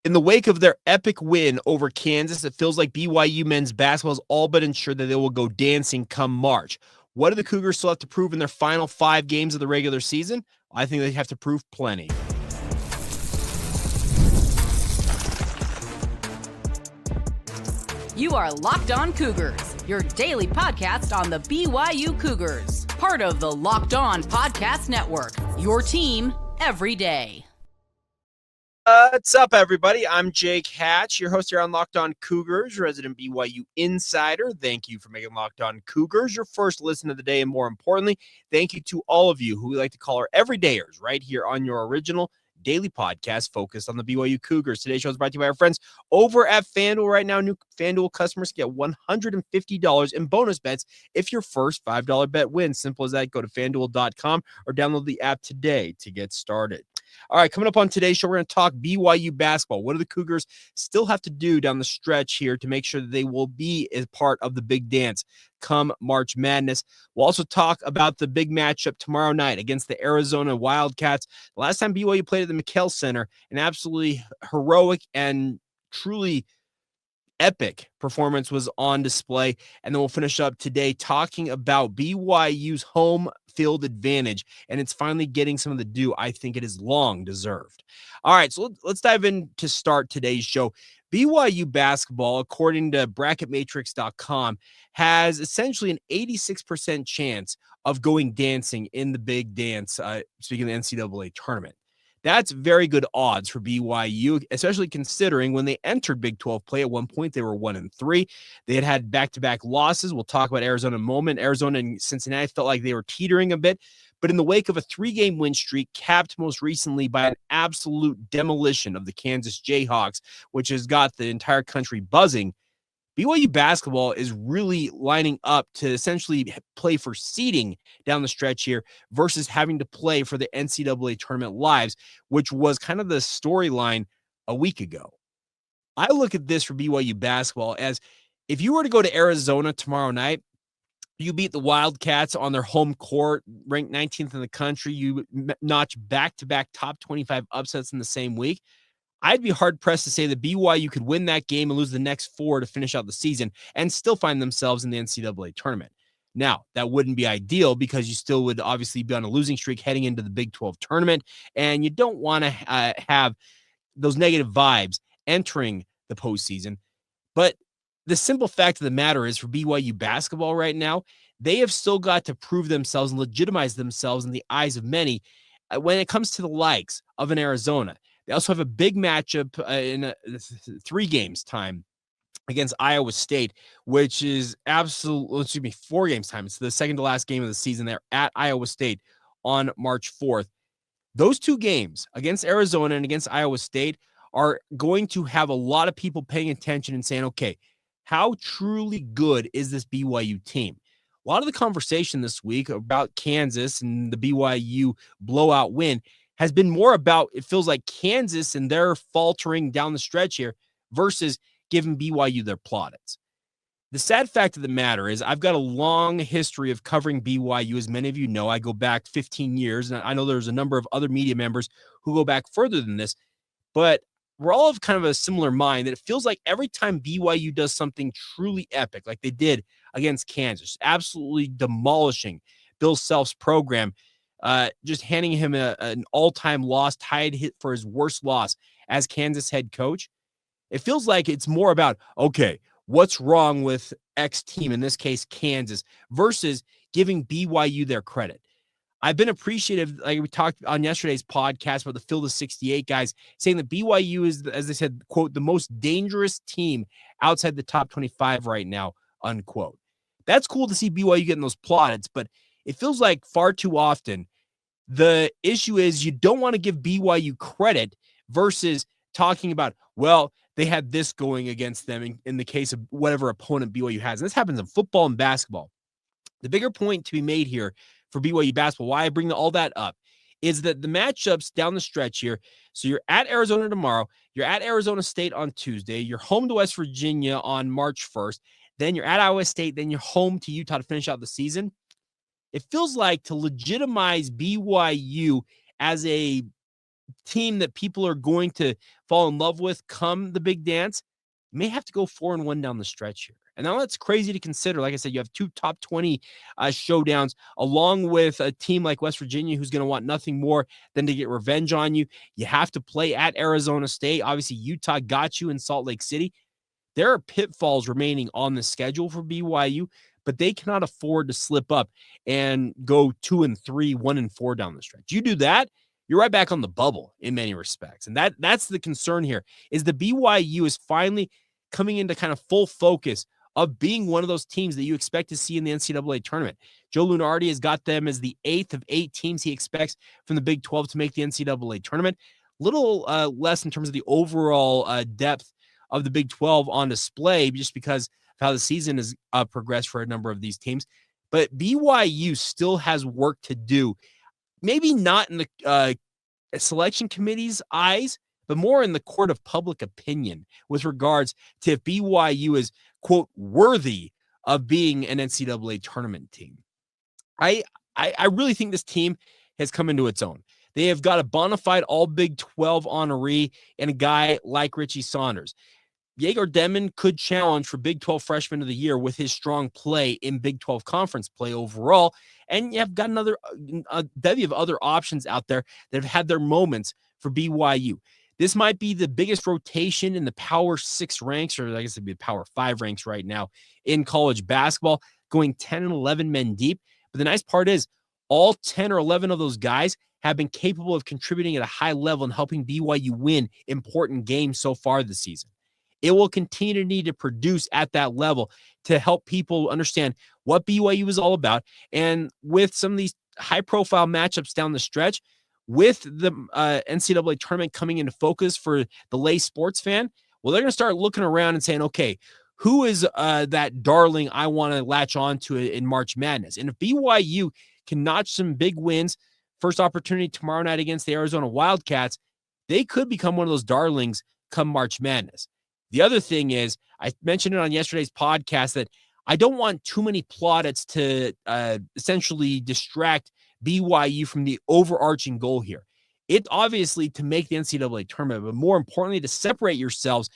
In the wake of their epic win over Kansas, it feels like BYU men's basketball is all but ensured that they will go dancing come March. What do the Cougars still have to prove in their final 5 games of the regular season? I think they have to prove plenty. You are Locked On Cougars, your daily podcast on the BYU Cougars, part of the Locked On Podcast Network, your team every day. What's up, everybody? I'm Jake Hatch, your host here on Locked On Cougars, resident BYU insider. Thank you for making Locked On Cougars your first listen of the day, and more importantly, thank you to all of you who we like to call our everydayers right here on your original daily podcast focused on the BYU Cougars. Today's show is brought to you by our friends over at FanDuel. Right now, new FanDuel customers get $150 in bonus bets if your first $5 bet wins. Simple as that. Go to FanDuel.com or download the app today to get started. All right, coming up on today's show, we're going to talk BYU basketball. What do the Cougars still have to do down the stretch here to make sure that they will be a part of the big dance come March Madness? We'll also talk about the big matchup tomorrow night against the Arizona Wildcats. The last time BYU played at the McKell Center, an absolutely heroic and truly epic performance was on display. And then we'll finish up today talking about BYU's home field advantage, and it's finally getting some of the due I think it is long deserved. All right, so let's dive in to start today's show. BYU basketball, according to bracketmatrix.com, has essentially an 86% chance of going dancing in the big dance, speaking of the NCAA tournament. That's very good odds for BYU, especially considering when they entered Big 12 play at one point, they were 1-3. They had back-to-back losses. We'll talk about Arizona in a moment. Arizona and Cincinnati felt like they were teetering a bit. But in the wake of a 3-game win streak, capped most recently by an absolute demolition of the Kansas Jayhawks, which has got the entire country buzzing, BYU basketball is really lining up to essentially play for seeding down the stretch here versus having to play for the NCAA tournament lives, which was kind of the storyline a week ago. I look at this for BYU basketball as if you were to go to Arizona tomorrow night, you beat the Wildcats on their home court, ranked 19th in the country, you notch back-to-back top 25 upsets in the same week. I'd be hard-pressed to say that BYU could win that game and lose the next 4 to finish out the season and still find themselves in the NCAA tournament. Now, that wouldn't be ideal because you still would obviously be on a losing streak heading into the Big 12 tournament, and you don't want to have those negative vibes entering the postseason. But the simple fact of the matter is for BYU basketball right now, they have still got to prove themselves and legitimize themselves in the eyes of many when it comes to the likes of an Arizona. They also have a big matchup in 3 games time against Iowa State, which is 4 games time. It's the second to last game of the season. They're at Iowa State on March 4th. Those 2 games against Arizona and against Iowa State are going to have a lot of people paying attention and saying, okay, how truly good is this BYU team? A lot of the conversation this week about Kansas and the BYU blowout win has been more about, it feels like Kansas and their faltering down the stretch here versus giving BYU their plaudits. The sad fact of the matter is I've got a long history of covering BYU. As many of you know, I go back 15 years, and I know there's a number of other media members who go back further than this, but we're all of kind of a similar mind that it feels like every time BYU does something truly epic, like they did against Kansas, absolutely demolishing Bill Self's program, just handing him an all-time loss, tied hit for his worst loss as Kansas head coach. It feels like it's more about, okay, what's wrong with X team, in this case, Kansas, versus giving BYU their credit. I've been appreciative, like we talked on yesterday's podcast about the Field of 68 guys, saying that BYU is, as they said, quote, the most dangerous team outside the top 25 right now, unquote. That's cool to see BYU getting those plaudits, but it feels like far too often the issue is you don't want to give BYU credit versus talking about, well, they had this going against them in the case of whatever opponent BYU has. And this happens in football and basketball. The bigger point to be made here for BYU basketball, why I bring all that up, is that the matchups down the stretch here, so you're at Arizona tomorrow, you're at Arizona State on Tuesday, you're home to West Virginia on March 1st, then you're at Iowa State, then you're home to Utah to finish out the season. It feels like to legitimize BYU as a team that people are going to fall in love with come the big dance may have to go 4-1 down the stretch here. And now that's crazy to consider. Like I said, you have two top 20 showdowns, along with a team like West Virginia, who's going to want nothing more than to get revenge on you. You have to play at Arizona State. Obviously, Utah got you in Salt Lake City. There are pitfalls remaining on the schedule for BYU, but they cannot afford to slip up and go 2-3, 1-4 down the stretch. You do that, you're right back on the bubble in many respects. And that's the concern here, is the BYU is finally coming into kind of full focus of being one of those teams that you expect to see in the NCAA tournament. Joe Lunardi has got them as the 8th of 8 teams he expects from the Big 12 to make the NCAA tournament. Little less in terms of the overall depth of the Big 12 on display, just because of how the season has progressed for a number of these teams. But BYU still has work to do. Maybe not in the selection committee's eyes, but more in the court of public opinion with regards to if BYU is, quote, worthy of being an NCAA tournament team. I really think this team has come into its own. They have got a bona fide all Big 12 honoree and a guy like Richie Saunders. Jaeger Demon could challenge for Big 12 Freshman of the Year with his strong play in Big 12 conference play overall. And you've got another bevy of other options out there that have had their moments for BYU. This might be the biggest rotation in the Power 6 ranks, or I guess it'd be the Power 5 ranks right now in college basketball, going 10 and 11 men deep. But the nice part is all 10 or 11 of those guys have been capable of contributing at a high level and helping BYU win important games so far this season. It will continue to need to produce at that level to help people understand what BYU is all about. And with some of these high-profile matchups down the stretch, with the NCAA tournament coming into focus for the lay sports fan, well, they're going to start looking around and saying, okay, who is that darling I want to latch on to in March Madness? And if BYU can notch some big wins, first opportunity tomorrow night against the Arizona Wildcats, they could become one of those darlings come March Madness. The other thing is, I mentioned it on yesterday's podcast that I don't want too many plaudits to essentially distract BYU from the overarching goal here. It's obviously to make the NCAA tournament, but more importantly, to separate yourselves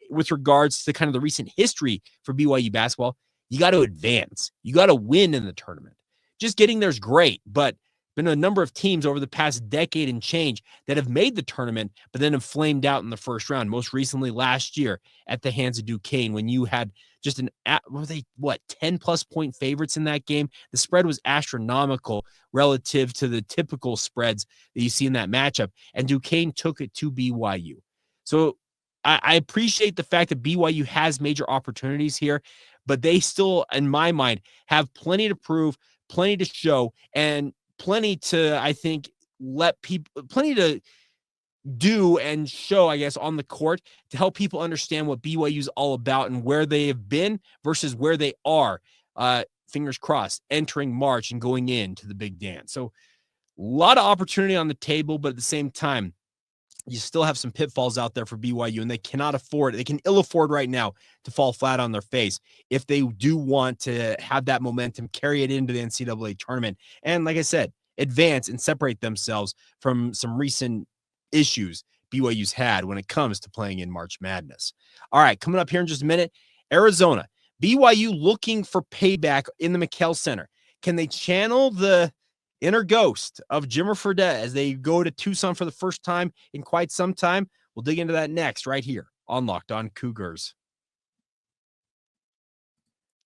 with regards to kind of the recent history for BYU basketball. You got to advance. You got to win in the tournament. Just getting there is great, but been a number of teams over the past decade and change that have made the tournament, but then have flamed out in the first round. Most recently last year at the hands of Duquesne, when you had just 10 plus point favorites in that game. The spread was astronomical relative to the typical spreads that you see in that matchup. And Duquesne took it to BYU. So I appreciate the fact that BYU has major opportunities here, but they still, in my mind, have plenty to prove, plenty to show, and plenty to, I think, plenty to do and show, I guess, on the court to help people understand what BYU is all about and where they have been versus where they are, fingers crossed, entering March and going into the big dance. So a lot of opportunity on the table, but at the same time, you still have some pitfalls out there for BYU, and they cannot afford, they can ill afford right now to fall flat on their face if they do want to have that momentum, carry it into the NCAA tournament. And like I said, advance and separate themselves from some recent issues BYU's had when it comes to playing in March Madness. All right, coming up here in just a minute, Arizona. BYU looking for payback in the McKell Center. Can they channel the inner ghost of Jimmer Fredette as they go to Tucson for the first time in quite some time? We'll dig into that next right here on Locked On Cougars.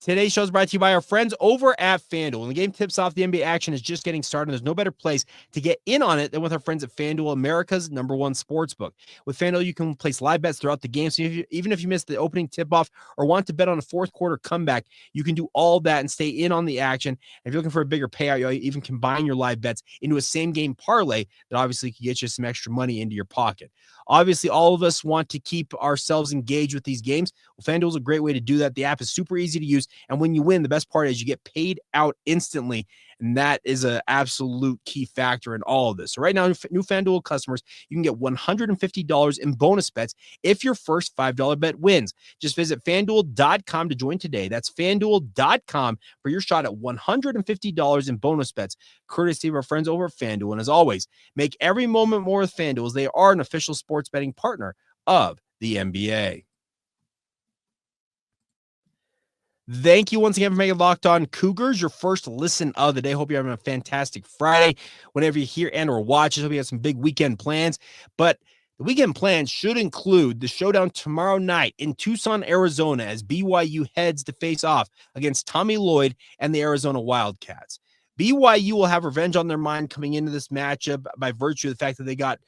Today's show is brought to you by our friends over at FanDuel. When the game tips off, the NBA action is just getting started. There's no better place to get in on it than with our friends at FanDuel, America's #1 sportsbook. With FanDuel, you can place live bets throughout the game. So even if you missed the opening tip-off or want to bet on a fourth quarter comeback, you can do all that and stay in on the action. And if you're looking for a bigger payout, you'll even combine your live bets into a same-game parlay that obviously can get you some extra money into your pocket. Obviously, all of us want to keep ourselves engaged with these games. Well, FanDuel is a great way to do that. The app is super easy to use. And when you win, the best part is you get paid out instantly. And that is an absolute key factor in all of this. So right now, new FanDuel customers, you can get $150 in bonus bets if your first $5 bet wins. Just visit FanDuel.com to join today. That's FanDuel.com for your shot at $150 in bonus bets, courtesy of our friends over at FanDuel. And as always, make every moment more with FanDuel, as they are an official sports betting partner of the NBA. Thank you once again for making Locked On Cougars your first listen of the day. Hope you're having a fantastic Friday whenever you hear and or watch it. Hope you have some big weekend plans. But the weekend plans should include the showdown tomorrow night in Tucson, Arizona, as BYU heads to face off against Tommy Lloyd and the Arizona Wildcats. BYU will have revenge on their mind coming into this matchup by virtue of the fact that they got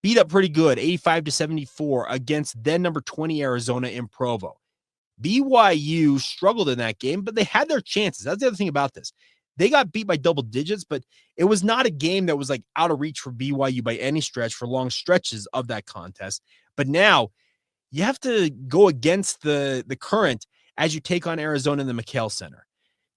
beat up pretty good, 85-74 against then number 20 Arizona in Provo. BYU struggled in that game, but they had their chances. That's the other thing about this. They got beat by double digits, but it was not a game that was like out of reach for BYU by any stretch for long stretches of that contest. But now you have to go against the current as you take on Arizona in the McHale Center.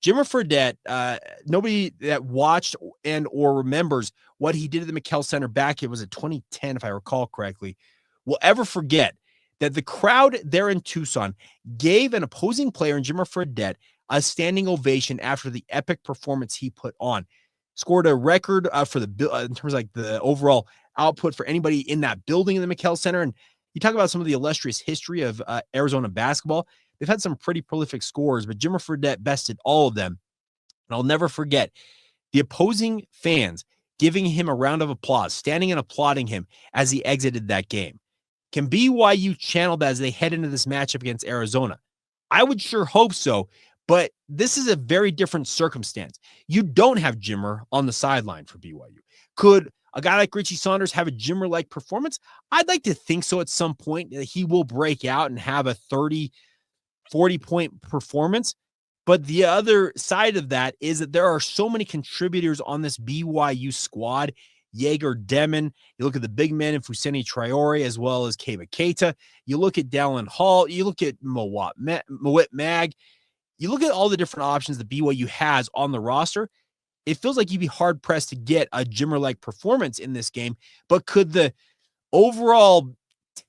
Jimmer Fredette, nobody that watched and or remembers what he did at the McHale Center back, it was in 2010, if I recall correctly, will ever forget that the crowd there in Tucson gave an opposing player in Jimmer Fredette a standing ovation after the epic performance he put on. Scored a record for the in terms of like the overall output for anybody in that building in the McHale Center. And you talk about some of the illustrious history of Arizona basketball. They've had some pretty prolific scores, but Jimmer Fredette bested all of them. And I'll never forget the opposing fans giving him a round of applause, standing and applauding him as he exited that game. Can BYU channel that as they head into this matchup against Arizona? I would sure hope so, but this is a very different circumstance. You don't have Jimmer on the sideline for BYU. Could a guy like Richie Saunders have a Jimmer-like performance? I'd like to think so at some point, that he will break out and have a 30, 40-point performance. But the other side of that is that there are so many contributors on this BYU squad. Jaeger Demon, you look at the big men in Fousseyni Traore as well as Keba Keita. You look at Dallin Hall. You look at Mawit Mag. You look at all the different options that BYU has on the roster. It feels like you'd be hard-pressed to get a Jimmer-like performance in this game. But could the overall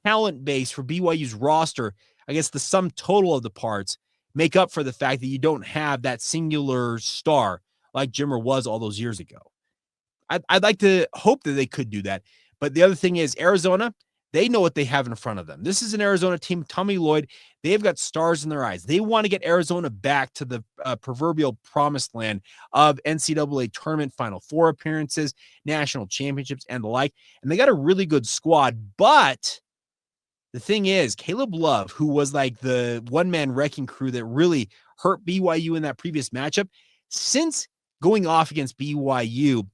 talent base for BYU's roster, I guess the sum total of the parts, make up for the fact that you don't have that singular star like Jimmer was all those years ago? I'd like to hope that they could do that. But the other thing is Arizona, they know what they have in front of them. This is an Arizona team, Tommy Lloyd. They've got stars in their eyes. They want to get Arizona back to the proverbial promised land of NCAA Tournament Final Four appearances, national championships, and the like. And they got a really good squad. But the thing is, Caleb Love, who was like the one-man wrecking crew that really hurt BYU in that previous matchup, since going off against BYU,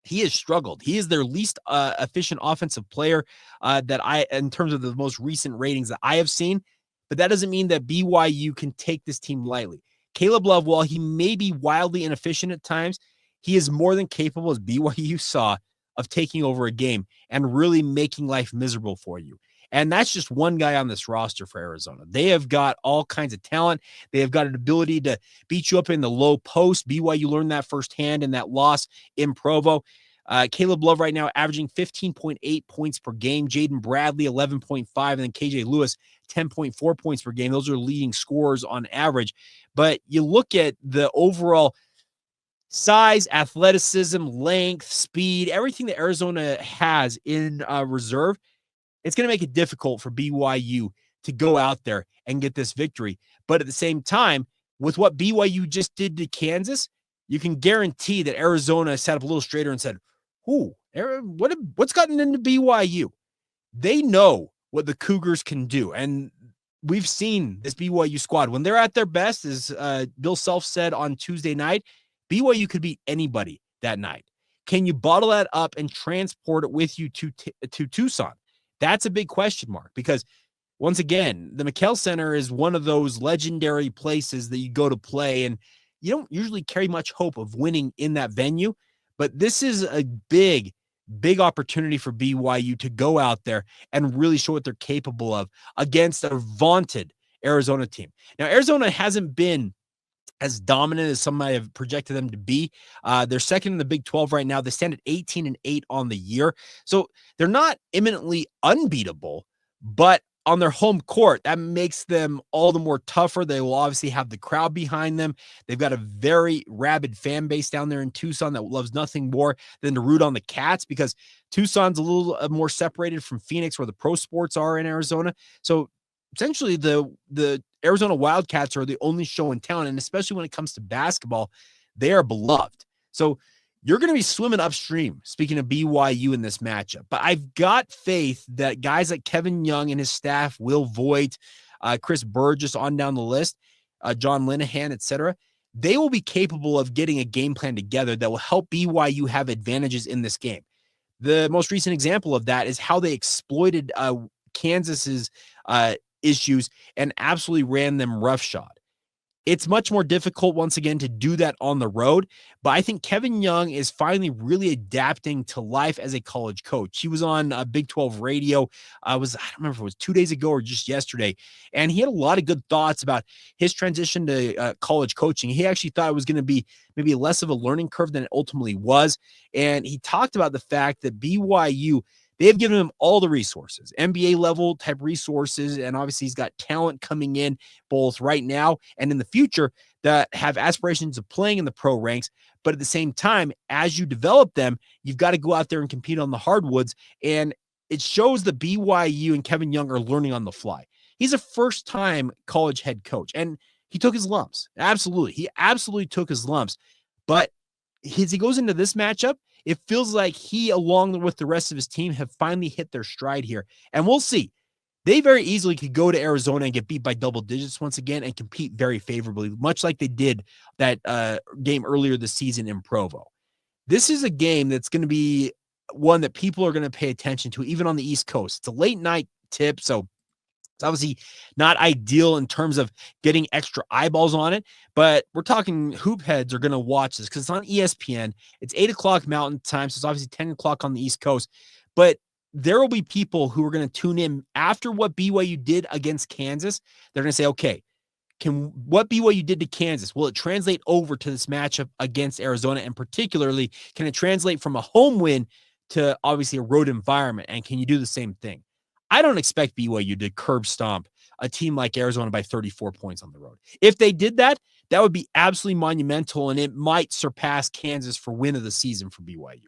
he has struggled. He is their least efficient offensive player in terms of the most recent ratings that I have seen. But that doesn't mean that BYU can take this team lightly. Caleb Love, while he may be wildly inefficient at times, he is more than capable, as BYU saw, of taking over a game and really making life miserable for you. And that's just one guy on this roster for Arizona. They have got all kinds of talent. They have got an ability to beat you up in the low post. BYU learned that firsthand in that loss in Provo. Caleb Love right now averaging 15.8 points per game. Jaden Bradley, 11.5, and then KJ Lewis, 10.4 points per game. Those are leading scorers on average. But you look at the overall size, athleticism, length, speed, everything that Arizona has in reserve, it's going to make it difficult for BYU to go out there and get this victory. But at the same time, with what BYU just did to Kansas, you can guarantee that Arizona sat up a little straighter and said, what's gotten into BYU? They know what the Cougars can do. And we've seen this BYU squad. When they're at their best, as Bill Self said on Tuesday night, BYU could beat anybody that night. Can you bottle that up and transport it with you to Tucson? That's a big question mark, because once again, the McHale Center is one of those legendary places that you go to play, and you don't usually carry much hope of winning in that venue. But this is a big, big opportunity for BYU to go out there and really show what they're capable of against a vaunted Arizona team. Now, Arizona hasn't been as dominant as some might have projected them to be. They're second in the Big 12 right now. They stand at 18-8 on the year. So they're not imminently unbeatable, but on their home court, that makes them all the more tougher. They will obviously have the crowd behind them. They've got a very rabid fan base down there in Tucson that loves nothing more than to root on the Cats, because Tucson's a little more separated from Phoenix, where the pro sports are in Arizona. So essentially the Arizona Wildcats are the only show in town, and especially when it comes to basketball, they are beloved. So you're going to be swimming upstream, speaking of BYU, in this matchup. But I've got faith that guys like Kevin Young and his staff, Will Voigt, Chris Burgess, on down the list, John Linehan, etc., they will be capable of getting a game plan together that will help BYU have advantages in this game. The most recent example of that is how they exploited Kansas's issues and absolutely ran them roughshod. It's much more difficult, once again, to do that on the road, but I think Kevin Young is finally really adapting to life as a college coach. He was on Big 12 radio. I don't remember if it was 2 days ago or just yesterday, and he had a lot of good thoughts about his transition to college coaching. He actually thought it was going to be maybe less of a learning curve than it ultimately was, and he talked about the fact that BYU, they've given him all the resources, NBA level type resources, and obviously he's got talent coming in both right now and in the future that have aspirations of playing in the pro ranks. But at the same time, as you develop them, you've got to go out there and compete on the hardwoods. And it shows that BYU and Kevin Young are learning on the fly. He's a first-time college head coach, and he took his lumps. Absolutely. He absolutely took his lumps. But as he goes into this matchup, it feels like he, along with the rest of his team, have finally hit their stride here. And we'll see. They very easily could go to Arizona and get beat by double digits once again and compete very favorably, much like they did that game earlier this season in Provo. This is a game that's going to be one that people are going to pay attention to, even on the East Coast. It's a late night tip, so it's obviously not ideal in terms of getting extra eyeballs on it, but we're talking hoop heads are going to watch this because it's on ESPN. It's 8 o'clock Mountain Time, so it's obviously 10 o'clock on the East Coast. But there will be people who are going to tune in after what BYU did against Kansas. They're going to say, okay, what BYU did to Kansas, will it translate over to this matchup against Arizona? And particularly, can it translate from a home win to obviously a road environment? And can you do the same thing? I don't expect BYU to curb stomp a team like Arizona by 34 points on the road. If they did that, that would be absolutely monumental, and it might surpass Kansas for win of the season for BYU.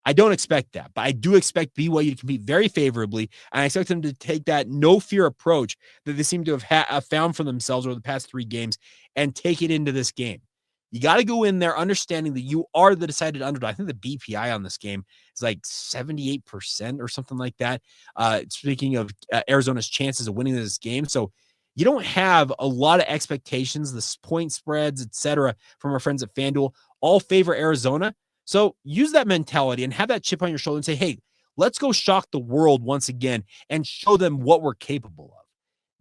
I don't expect that, but I do expect BYU to compete very favorably, and I expect them to take that no-fear approach that they seem to have found for themselves over the past 3 games and take it into this game. You got to go in there understanding that you are the decided underdog. I think the BPI on this game is like 78% or something like that. Speaking of Arizona's chances of winning this game. So you don't have a lot of expectations. The point spreads, etc., from our friends at FanDuel all favor Arizona. So use that mentality and have that chip on your shoulder and say, hey, let's go shock the world once again and show them what we're capable of.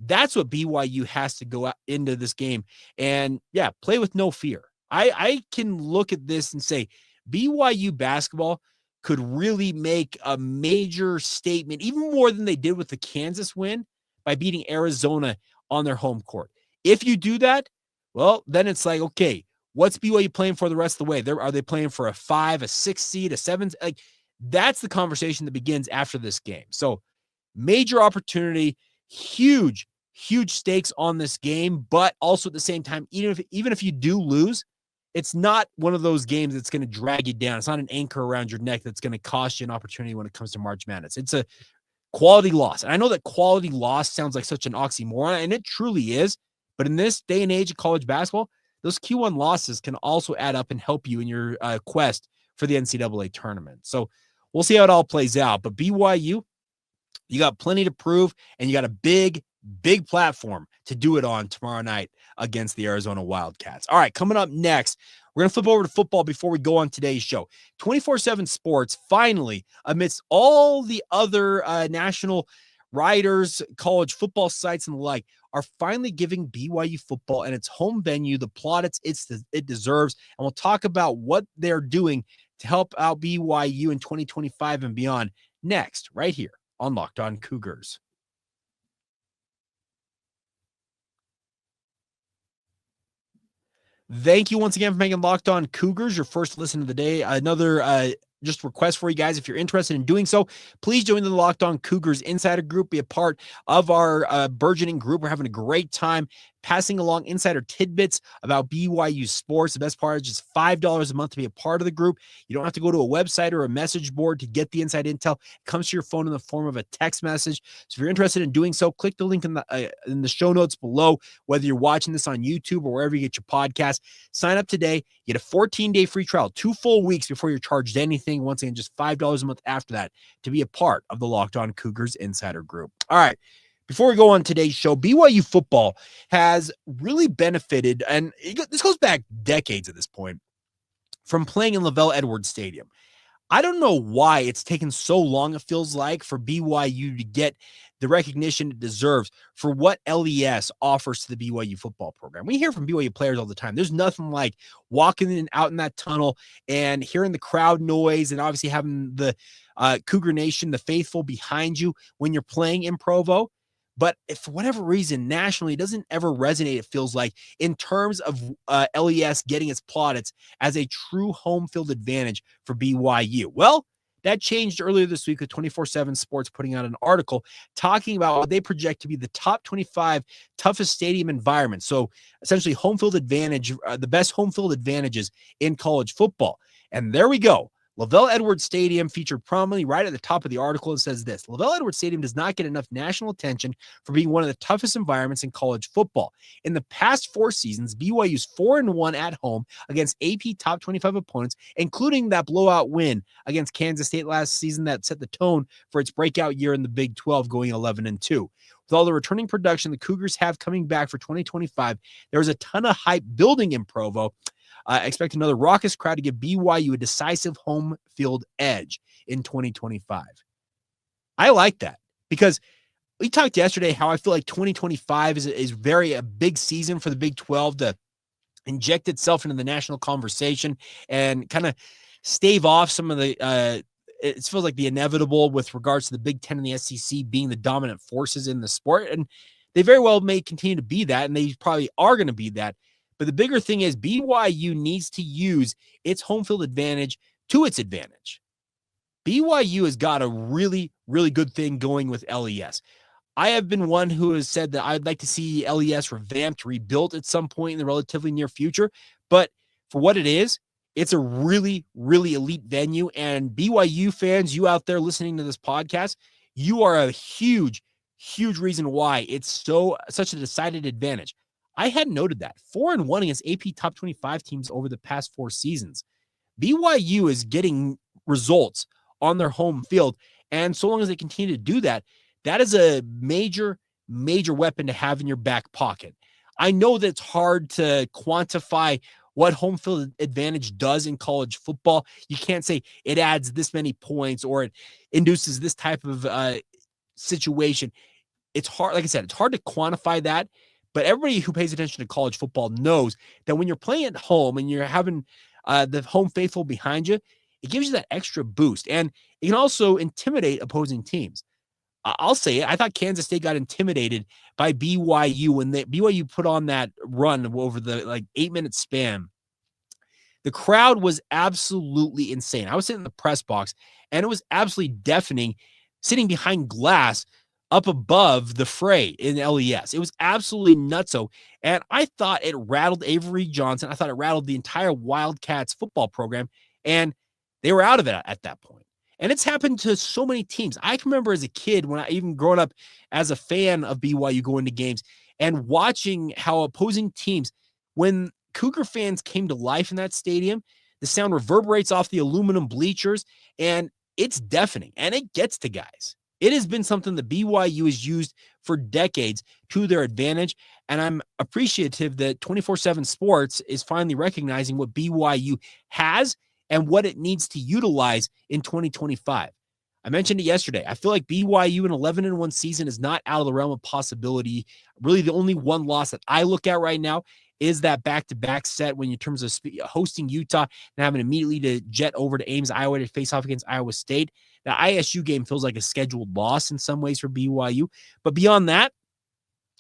That's what BYU has to go out into this game and, yeah, play with no fear. I can look at this and say BYU basketball could really make a major statement, even more than they did with the Kansas win, by beating Arizona on their home court. If you do that, well, then it's like, okay, what's BYU playing for the rest of the way? Are they playing for a 5, a 6 seed, a 7? Like, that's the conversation that begins after this game. So major opportunity, huge stakes on this game, but also at the same time, even if you do lose, it's not one of those games that's going to drag you down. It's not an anchor around your neck that's going to cost you an opportunity when it comes to March Madness. It's a quality loss. And I know that quality loss sounds like such an oxymoron, and it truly is. But in this day and age of college basketball, those Q1 losses can also add up and help you in your quest for the NCAA tournament. So we'll see how it all plays out. But BYU, you got plenty to prove, and you got a big platform to do it on tomorrow night against the Arizona Wildcats. All right, coming up next, we're going to flip over to football before we go on today's show. 24/7 Sports, finally, amidst all the other national writers, college football sites, and the like, are finally giving BYU football and its home venue the plaudits it deserves. And we'll talk about what they're doing to help out BYU in 2025 and beyond next, right here on Locked On Cougars. Thank you once again for making Locked On Cougars your first listen of the day. Another just request for you guys, if you're interested in doing so, please join the Locked On Cougars Insider Group. Be a part of our burgeoning group. We're having a great time passing along insider tidbits about BYU sports. The best part is just $5 a month to be a part of the group. You don't have to go to a website or a message board to get the inside intel. It comes to your phone in the form of a text message. So if you're interested in doing so, click the link in the show notes below, whether you're watching this on YouTube or wherever you get your podcast. Sign up today. Get a 14-day free trial, 2 full weeks before you're charged anything. Once again, just $5 a month after that to be a part of the Locked On Cougars Insider Group. All right. Before we go on today's show, BYU football has really benefited, and this goes back decades at this point, from playing in Lavelle Edwards Stadium. I don't know why it's taken so long, it feels like, for BYU to get the recognition it deserves for what LES offers to the BYU football program. We hear from BYU players all the time. There's nothing like walking out in that tunnel and hearing the crowd noise and obviously having the Cougar Nation, the faithful behind you when you're playing in Provo. But if for whatever reason, nationally, it doesn't ever resonate, it feels like, in terms of LES getting its plaudits as a true home field advantage for BYU. Well, that changed earlier this week with 24/7 Sports putting out an article talking about what they project to be the top 25 toughest stadium environments. So essentially home field advantage, the best home field advantages in college football. And there we go. Lavelle Edwards Stadium featured prominently right at the top of the article. It says this: Lavelle Edwards Stadium does not get enough national attention for being one of the toughest environments in college football. In the past 4 seasons, BYU's 4-1 at home against AP top 25 opponents, including that blowout win against Kansas State last season that set the tone for its breakout year in the Big 12, going 11-2. With all the returning production the Cougars have coming back for 2025, there was a ton of hype building in Provo. I expect another raucous crowd to give BYU a decisive home field edge in 2025. I like that because we talked yesterday how I feel like 2025 is very a big season for the Big 12 to inject itself into the national conversation and kind of stave off some of the it feels like the inevitable with regards to the Big 10 and the SEC being the dominant forces in the sport. And they very well may continue to be that, and they probably are going to be that. But the bigger thing is BYU needs to use its home field advantage to its advantage. BYU has got a really, really good thing going with LES. I have been one who has said that I'd like to see LES revamped, rebuilt at some point in the relatively near future. But for what it is, it's a really, really elite venue. And BYU fans, you out there listening to this podcast, you are a huge, huge reason why it's such a decided advantage. I had noted that 4-1 against AP top 25 teams over the past 4 seasons. BYU is getting results on their home field. And so long as they continue to do that, that is a major, major weapon to have in your back pocket. I know that it's hard to quantify what home field advantage does in college football. You can't say it adds this many points or it induces this type of situation. It's hard. Like I said, it's hard to quantify that. But everybody who pays attention to college football knows that when you're playing at home and you're having the home faithful behind you, it gives you that extra boost. And it can also intimidate opposing teams. I'll say it. I thought Kansas State got intimidated by BYU when BYU put on that run over the 8-minute span. The crowd was absolutely insane. I was sitting in the press box, and it was absolutely deafening, sitting behind glass up above the fray in LES. It was absolutely nutso. And I thought it rattled Avery Johnson. I thought it rattled the entire Wildcats football program. And they were out of it at that point. And it's happened to so many teams. I can remember as a kid, when I even growing up as a fan of BYU going to games and watching how opposing teams, when Cougar fans came to life in that stadium, the sound reverberates off the aluminum bleachers and it's deafening and it gets to guys. It has been something that BYU has used for decades to their advantage, and I'm appreciative that 24/7 Sports is finally recognizing what BYU has and what it needs to utilize in 2025. I mentioned it yesterday. I feel like BYU in 11-1 season is not out of the realm of possibility. Really, the only one loss that I look at right now is that back-to-back set when in terms of hosting Utah and having immediately to jet over to Ames, Iowa to face off against Iowa State. The ISU game feels like a scheduled loss in some ways for BYU. But beyond that,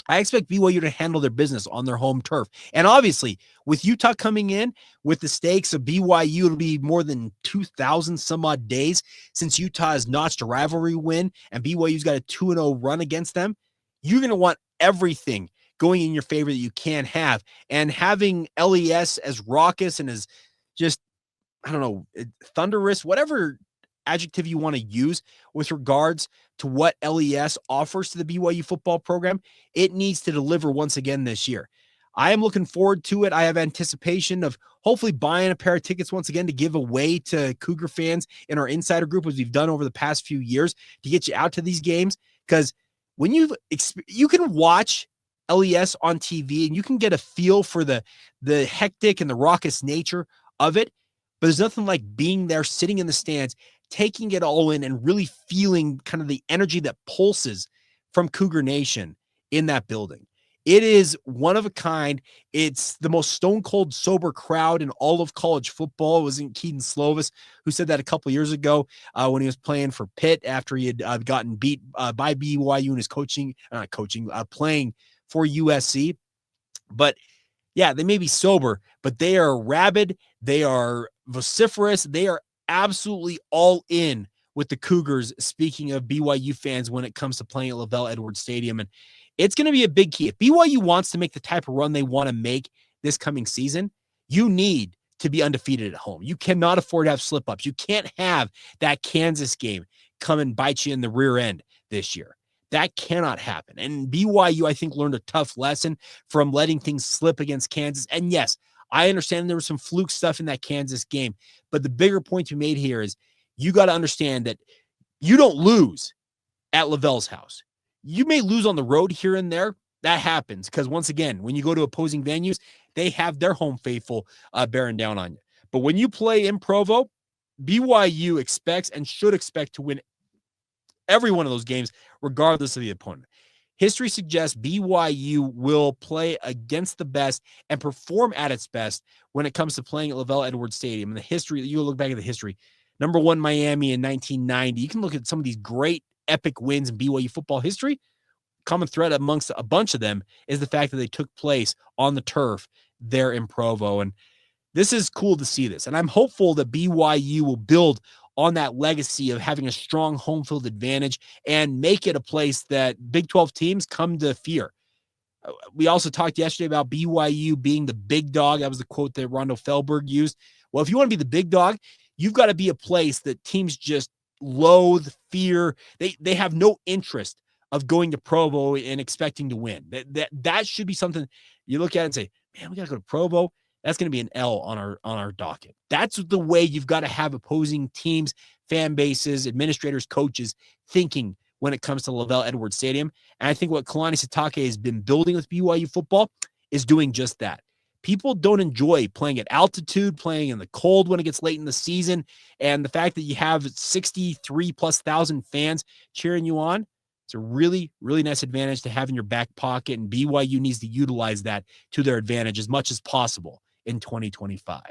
I expect BYU to handle their business on their home turf. And obviously, with Utah coming in with the stakes of BYU, it'll be more than 2,000 some odd days since Utah has notched a rivalry win and BYU's got a 2-0 run against them. You're going to want everything going in your favor that you can have. And having LES as raucous and as just, I don't know, thunderous, whatever adjective you want to use with regards to what LES offers to the BYU football program, it needs to deliver once again this year. I am looking forward to it. I have anticipation of hopefully buying a pair of tickets once again to give away to Cougar fans in our insider group, as we've done over the past few years, to get you out to these games. Because when you can watch LES on TV and you can get a feel for the hectic and the raucous nature of it, but there's nothing like being there, sitting in the stands, taking it all in and really feeling kind of the energy that pulses from Cougar Nation in that building. It is one of a kind. It's the most stone cold sober crowd in all of college football. It wasn't Keaton Slovis who said that a couple of years ago when he was playing for Pitt after he had gotten beat by BYU in his playing for USC. But yeah, they may be sober, but they are rabid. They are vociferous. They are absolutely all in with the Cougars, speaking of BYU fans, when it comes to playing at Lavelle Edwards Stadium. And it's going to be a big key. If BYU wants to make the type of run they want to make this coming season, you need to be undefeated at home. You cannot afford to have slip-ups. You can't have that Kansas game come and bite you in the rear end this year. That cannot happen. And BYU, I think, learned a tough lesson from letting things slip against Kansas. And yes, I understand there was some fluke stuff in that Kansas game, but the bigger point to be made here is you got to understand that you don't lose at Lavelle's house. You may lose on the road here and there. That happens because, once again, when you go to opposing venues, they have their home faithful bearing down on you. But when you play in Provo, BYU expects and should expect to win every one of those games, regardless of the opponent. History suggests BYU will play against the best and perform at its best when it comes to playing at Lavelle Edwards Stadium. And the history, you look back at the history, number one Miami in 1990. You can look at some of these great epic wins in BYU football history. Common thread amongst a bunch of them is the fact that they took place on the turf there in Provo. And this is cool to see this. And I'm hopeful that BYU will build on that legacy of having a strong home field advantage and make it a place that Big 12 teams come to fear. We also talked yesterday about BYU being the big dog. That was the quote that Rondo Fehlberg used. Well, if you want to be the big dog, you've got to be a place that teams just loathe, fear. They have no interest of going to Provo and expecting to win. That should be something you look at and say, man, we got to go to Provo. That's going to be an L on our docket. That's the way you've got to have opposing teams, fan bases, administrators, coaches thinking when it comes to Lavelle Edwards Stadium. And I think what Kalani Sitake has been building with BYU football is doing just that. People don't enjoy playing at altitude, playing in the cold when it gets late in the season. And the fact that you have 63,000+ fans cheering you on, it's a really, really nice advantage to have in your back pocket. And BYU needs to utilize that to their advantage as much as possible in 2025.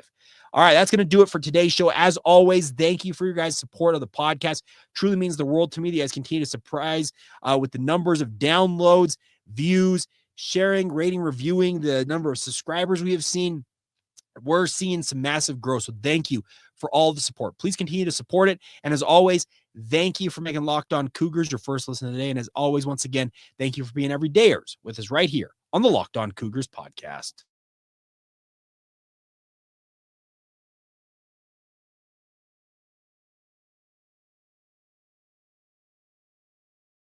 All right, that's going to do it for today's show. As always, thank you for your guys' support of the podcast. Truly means the world to me. You guys continue to surprise with the numbers of downloads, views, sharing, rating, reviewing, the number of subscribers we have seen. We're seeing some massive growth. So thank you for all the support. Please continue to support it. And as always, thank you for making Locked On Cougars your first listen of the day. And as always, once again, thank you for being everydayers with us right here on the Locked On Cougars podcast.